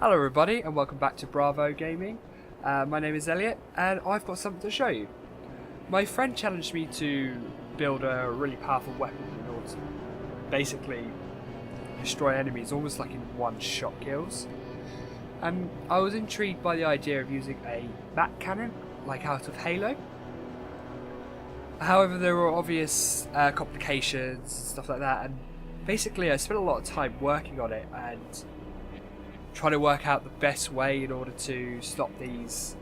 Hello everybody and welcome back to Bravo Gaming. My name is Elliot and I've got something to show you. My friend challenged me to build a really powerful weapon in order to basically destroy enemies almost like in one-shot kills. And I was intrigued by the idea of using a back cannon like out of Halo. However, there were obvious complications, stuff like that, and basically I spent a lot of time working on it and trying to work out the best way in order to stop these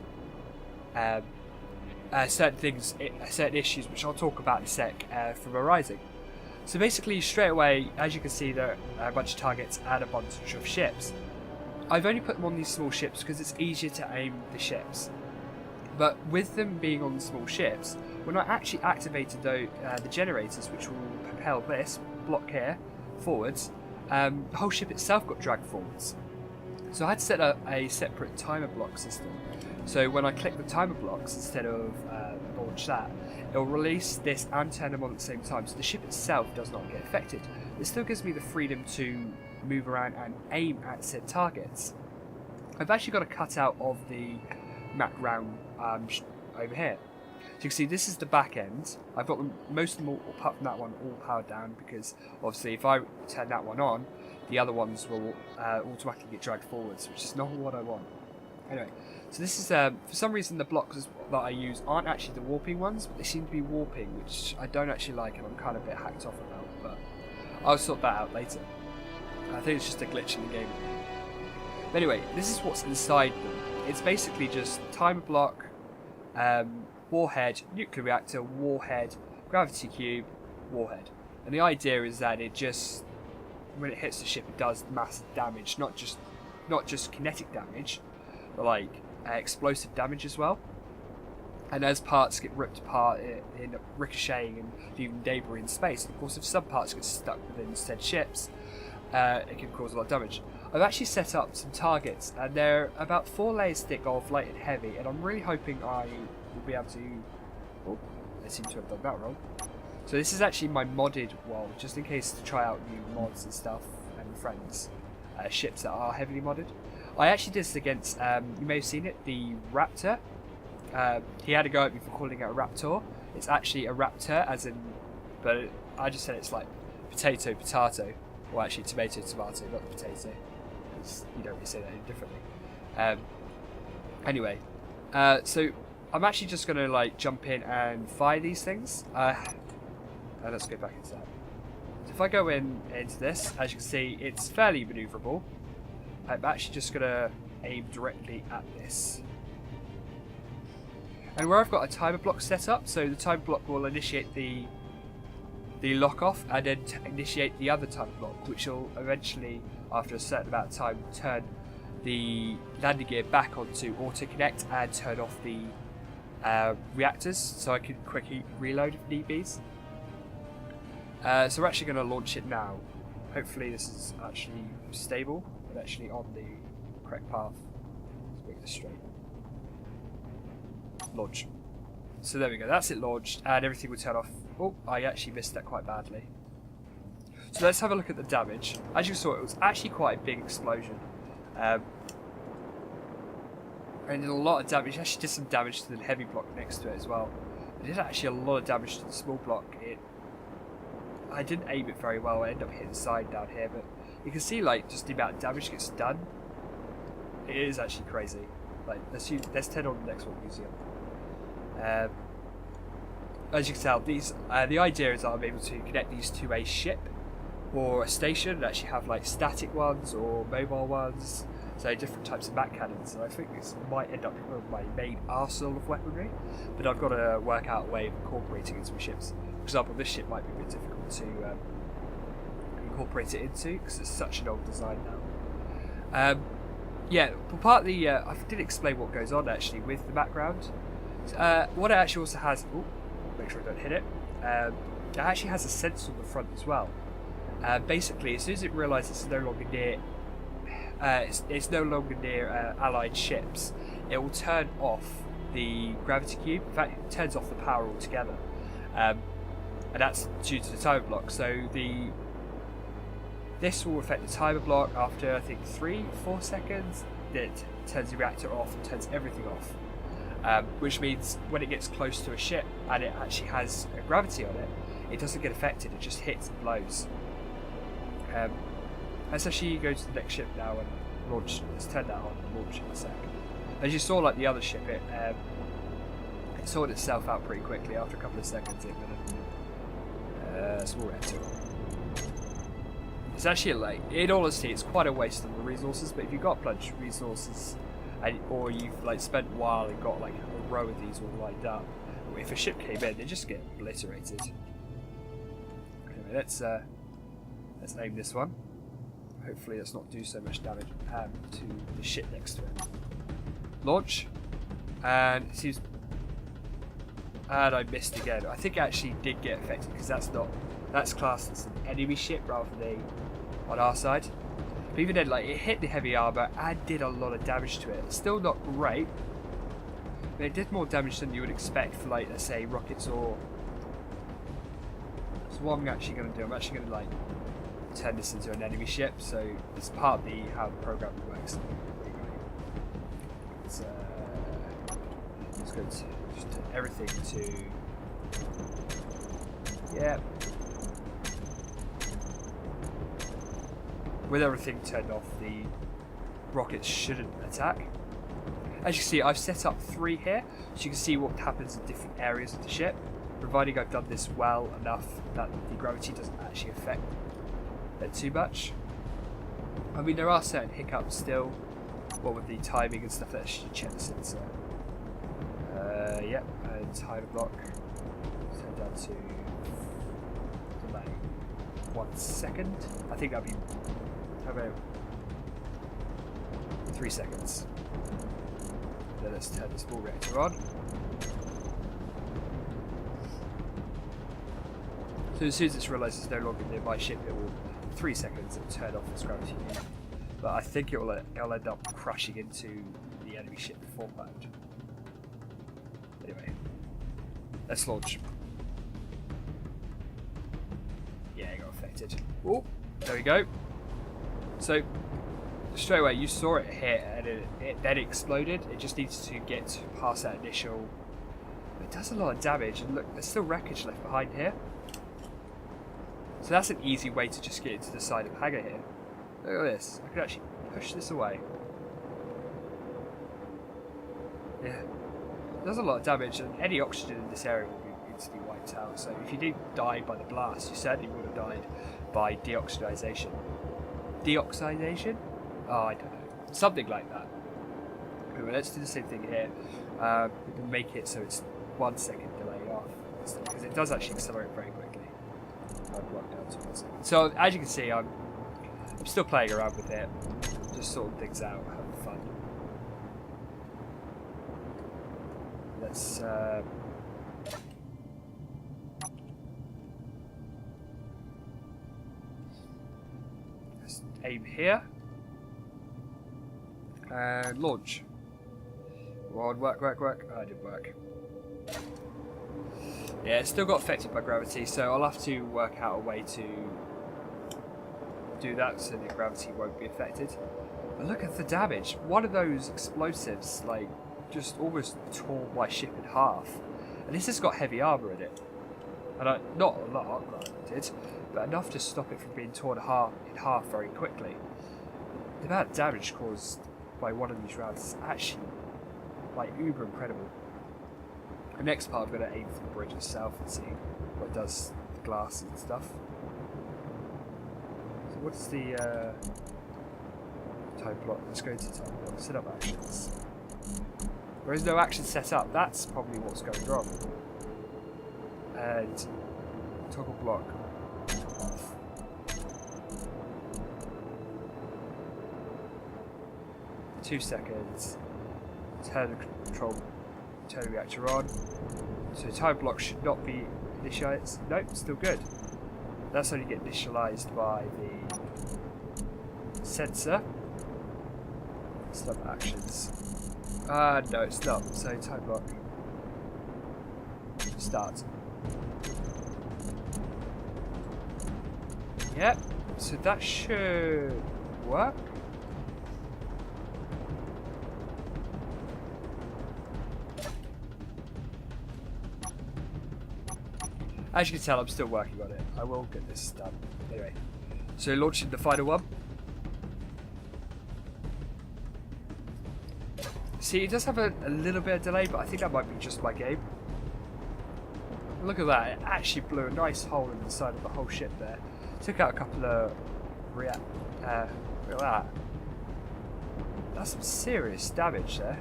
certain issues, which I'll talk about in a sec, from arising. So basically, straight away, as you can see, there are a bunch of targets and a bunch of ships. I've only put them on these small ships because it's easier to aim the ships. But with them being on the small ships, when I actually activated the generators, which will propel this block here forwards, the whole ship itself got dragged forwards. So I had to set up a separate timer block system. So when I click the timer blocks instead of launch that, it will release this and turn them on at the same time. So the ship itself does not get affected. It still gives me the freedom to move around and aim at said targets. I've actually got a cutout of the map round over here. So you can see this is the back end. I've got them, most of them, all, apart from that one, all powered down because obviously if I turn that one on, the other ones will automatically get dragged forwards, which is not what I want. Anyway, so this is, for some reason the blocks that I use aren't actually the warping ones, but they seem to be warping, which I don't actually like and I'm kind of a bit hacked off about, but I'll sort that out later. I think it's just a glitch in the game. But anyway, this is what's inside them. It's basically just timer block, warhead, nuclear reactor, warhead, gravity cube, warhead. And the idea is that it just, when it hits the ship, it does massive damage, not just kinetic damage, but like explosive damage as well. And as parts get ripped apart, it end up ricocheting and leaving debris in space. And of course, if some parts get stuck within said ships, it can cause a lot of damage. I've actually set up some targets, and they're about 4 layers thick of light and heavy, and I'm really hoping I will be able to... Oh, I seem to have done that wrong. So this is actually my modded world, just in case to try out new mods and stuff, and friends, ships that are heavily modded. I actually did this against, you may have seen it, the Raptor. He had a go at me for calling it a Raptor. It's actually a Raptor, as in, but I just said it's like potato, potato. Well, actually tomato, tomato, not potato. Because you don't really say that any differently. Anyway, so I'm actually just going to like jump in and fire these things. Let's go back into that. So if I go into this, as you can see, it's fairly manoeuvrable. I'm actually just going to aim directly at this. And where I've got a timer block set up, so the timer block will initiate the lock off and then initiate the other timer block, which will eventually, after a certain amount of time, turn the landing gear back onto auto connect and turn off the reactors, so I can quickly reload if need be. So we're actually going to launch it now. Hopefully this is actually stable and actually on the correct path. Let's make this straight. Launch. So there we go, that's it launched and everything will turn off. Oh, I actually missed that quite badly. So let's have a look at the damage. As you saw, it was actually quite a big explosion. And did a lot of damage. It actually did some damage to the heavy block next to it as well. It did actually a lot of damage to the small block. I didn't aim it very well. I ended up hitting the side down here, but you can see like just the amount of damage gets done. It is actually crazy. Like let's turn on the next one museum. As you can tell, these the idea is that I'm able to connect these to a ship or a station and actually have like static ones or mobile ones. So different types of back cannons, and I think this might end up becoming my main arsenal of weaponry, but I've got to work out a way of incorporating it into my ships. For example, this ship might be a bit difficult to incorporate it into because it's such an old design now. Yeah, but partly I did explain what goes on actually with the background. What it actually also has, ooh, make sure I don't hit it, it actually has a sensor on the front as well. Basically, as soon as it realises it's no longer near allied ships, it will turn off the gravity cube. In fact, it turns off the power altogether, and that's due to the timer block. So the This will affect the timer block after I think 3-4 seconds. It turns the reactor off and turns everything off, which means when it gets close to a ship and it actually has a gravity on it, it doesn't get affected, it just hits and blows. Let's actually go to the next ship now and launch. Let's turn that on and launch in a sec. As you saw, like the other ship, it sorted itself out pretty quickly. After a couple of seconds, it went small reactor. It's actually like, in all honesty, it's quite a waste of the resources. But if you've got plenty of resources, or you've like spent a while and got like a row of these all lined up, if a ship came in, they just get obliterated. Anyway, let's aim this one. Hopefully, let's not do so much damage to the ship next to it. Launch, and it seems. And I missed again. I think it actually did get affected because that's classed as an enemy ship rather than on our side. But even then, like, it hit the heavy armor and did a lot of damage to it. It's still not great, but it did more damage than you would expect for, like, let's say rockets or. So what I'm actually going to do, I'm actually going to like turn this into an enemy ship. So it's part of how the program works. Let's go to just turn everything to. Yeah. With everything turned off, the rockets shouldn't attack. As you can see, I've set up 3 here, so you can see what happens in different areas of the ship, providing I've done this well enough that the gravity doesn't actually affect it too much. I mean, there are certain hiccups still, what with the timing and stuff that I should check the sensor. Yep, and timer block. Turn down to delay 1 second. I think that'd be. How about 3 seconds? Then let's turn the small reactor on. So as soon as it's realised it's no longer near my ship, it will 3 seconds and turn off its gravity unit. But I think it'll end up crashing into the enemy ship beforehand. Anyway, let's launch. Yeah, it got affected. Oh, there we go. So straight away, you saw it hit and it then exploded. It just needs to get past that initial. It does a lot of damage, and look, there's still wreckage left behind here. So that's an easy way to just get into the side of hangar here. Look at this. I can actually push this away. Yeah. It does a lot of damage, and any oxygen in this area will be instantly wiped out. So if you didn't die by the blast, you certainly would have died by deoxidization. Deoxidation? Oh, I don't know. Something like that. Anyway, let's do the same thing here. We can make it so it's 1 second delay off, because it does actually accelerate very quickly. I'll block down to 1 second. So as you can see, I'm still playing around with it, just sorting things out, having fun. Let's aim here and launch. Well, work. Oh, it didn't work. Yeah, it's still got affected by gravity, so I'll have to work out a way to do that so the gravity won't be affected. But look at the damage. One of those explosives, like, just almost tore my ship in half. And this has got heavy armour in it. And not a lot, granted, but enough to stop it from being torn in half very quickly. The amount of damage caused by one of these rounds is actually, like, uber incredible. The next part I'm going to aim for the bridge itself and see what it does with the glass and stuff. So what's the time block? Let's go to time block. Set up actions. There is no action set up. That's probably what's going wrong. And toggle block off. For 2 seconds. Turn the reactor on. So time block should not be initialized. Nope, still good. That's only get initialized by the sensor. Stop actions. No, it's not. So time block. Start. Yep. So that should work. As you can tell, I'm still working on it. I will get this done. Anyway, so launching the final one. See, it does have a little bit of delay, but I think that might be just my game. Look at that, it actually blew a nice hole in the side of the whole ship there. Took out a couple of look at that. That's some serious damage there.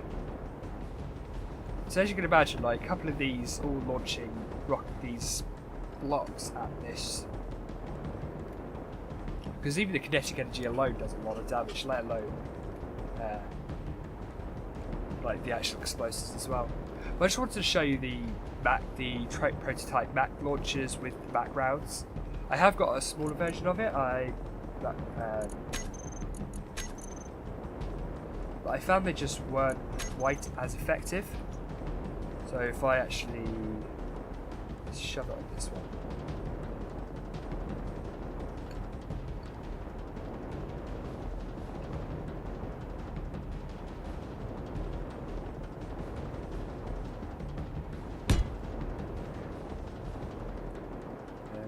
So as you can imagine, like a couple of these all launching these blocks at this. Because even the kinetic energy alone does a lot of damage, let alone like the actual explosives as well. But I just wanted to show you the prototype Mac launchers with the backgrounds. I have got a smaller version of it. But I found they just weren't quite as effective. So if I actually shove it on this one.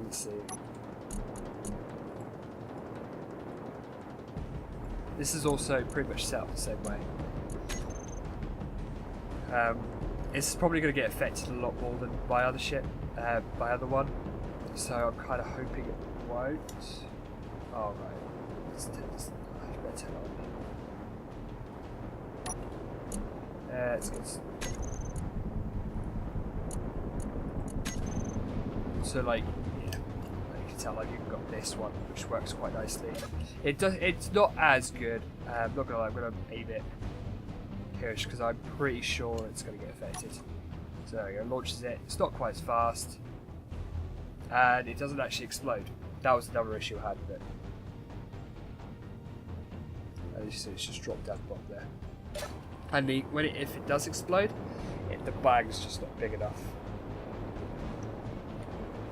Let's see. This is also pretty much set up the same way. It's probably going to get affected a lot more than my other one, so I'm kind of hoping it won't. Oh right, let's take this. I better turn it on. It's good. So like, yeah, you can tell like you've got this one, which works quite nicely. It's not as good. I'm not gonna lie, I'm gonna aim it here because I'm pretty sure it's gonna get affected. So there we go, launches it. It's not quite as fast, and it doesn't actually explode. That was another issue I had with it. As you see, it's just dropped down the bottom there. And if it does explode, the bag's just not big enough.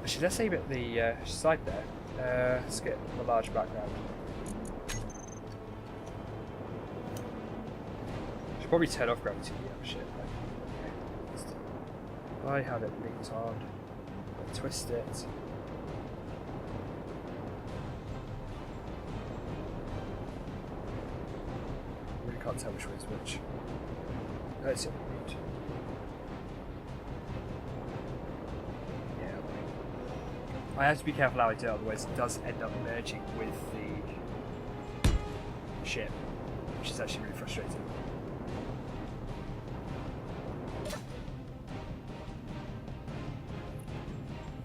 Actually, let's aim at the side there. Let's get a large background. Should probably turn off gravity. Yeah, shit. I have it linked on. Twist it. I really can't tell which way is which. That's it. I have to be careful how I do it, otherwise it does end up merging with the ship, which is actually really frustrating.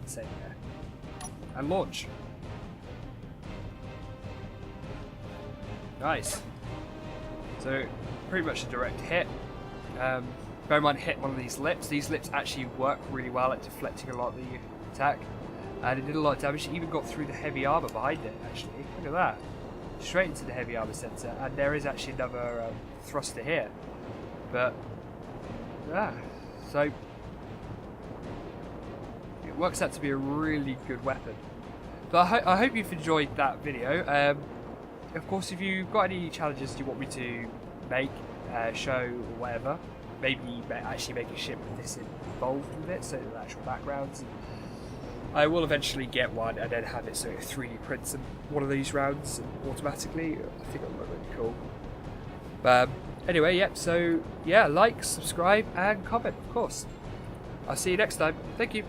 Same there. And launch. Nice. So, pretty much a direct hit. Bear in mind, hit one of these lips. These lips actually work really well at deflecting a lot of the attack. And it did a lot of damage. It even got through the heavy armor behind it, actually. Look at that. Straight into the heavy armor sensor. And there is actually another thruster here. But, yeah. So, it works out to be a really good weapon. But I hope you've enjoyed that video. Of course, if you've got any challenges you want me to make, show, or whatever, maybe actually make a ship with this involved with it, so the actual backgrounds. I will eventually get one and then have it so it 3D prints one of these rounds automatically. I think it'll look really cool. Anyway, yep, so yeah, like, subscribe, and comment, of course. I'll see you next time. Thank you.